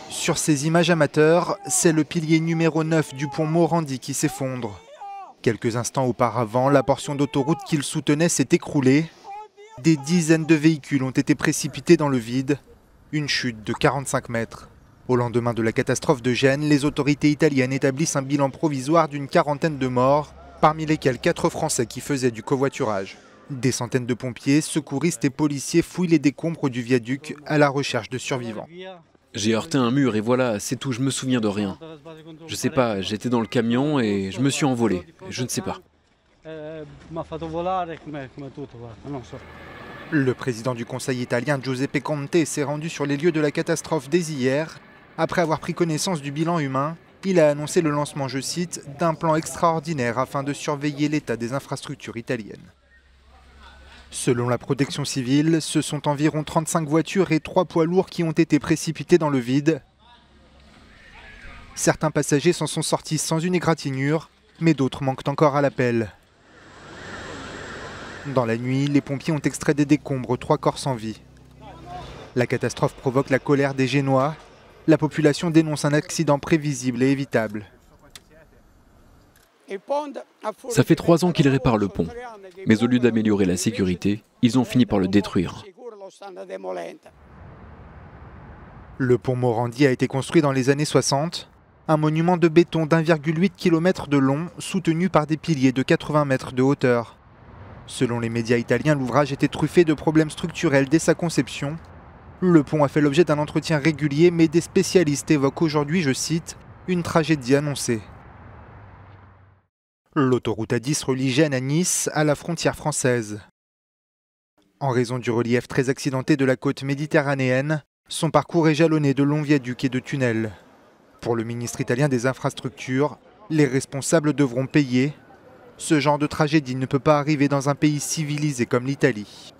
Sur ces images amateurs, c'est le pilier numéro 9 du pont Morandi qui s'effondre. Quelques instants auparavant, la portion d'autoroute qu'il soutenait s'est écroulée. Des dizaines de véhicules ont été précipités dans le vide. Une chute de 45 mètres. Au lendemain de la catastrophe de Gênes, les autorités italiennes établissent un bilan provisoire d'une quarantaine de morts, parmi lesquels 4 Français qui faisaient du covoiturage. Des centaines de pompiers, secouristes et policiers fouillent les décombres du viaduc à la recherche de survivants. J'ai heurté un mur et voilà, c'est tout, je me souviens de rien. Je sais pas, j'étais dans le camion et je me suis envolé, je ne sais pas. Le président du Conseil italien Giuseppe Conte s'est rendu sur les lieux de la catastrophe dès hier. Après avoir pris connaissance du bilan humain, il a annoncé le lancement, je cite, d'un plan extraordinaire afin de surveiller l'état des infrastructures italiennes. Selon la protection civile, ce sont environ 35 voitures et 3 poids lourds qui ont été précipités dans le vide. Certains passagers s'en sont sortis sans une égratignure, mais d'autres manquent encore à l'appel. Dans la nuit, les pompiers ont extrait des décombres 3 corps sans vie. La catastrophe provoque la colère des Génois. La population dénonce un accident prévisible et évitable. Ça fait 3 ans qu'ils réparent le pont, mais au lieu d'améliorer la sécurité, ils ont fini par le détruire. Le pont Morandi a été construit dans les années 60, un monument de béton d'1,8 km de long, soutenu par des piliers de 80 mètres de hauteur. Selon les médias italiens, l'ouvrage était truffé de problèmes structurels dès sa conception. Le pont a fait l'objet d'un entretien régulier, mais des spécialistes évoquent aujourd'hui, je cite, une tragédie annoncée. L'autoroute A10 relie Gênes à Nice, à la frontière française. En raison du relief très accidenté de la côte méditerranéenne, son parcours est jalonné de longs viaducs et de tunnels. Pour le ministre italien des Infrastructures, les responsables devront payer. Ce genre de tragédie ne peut pas arriver dans un pays civilisé comme l'Italie.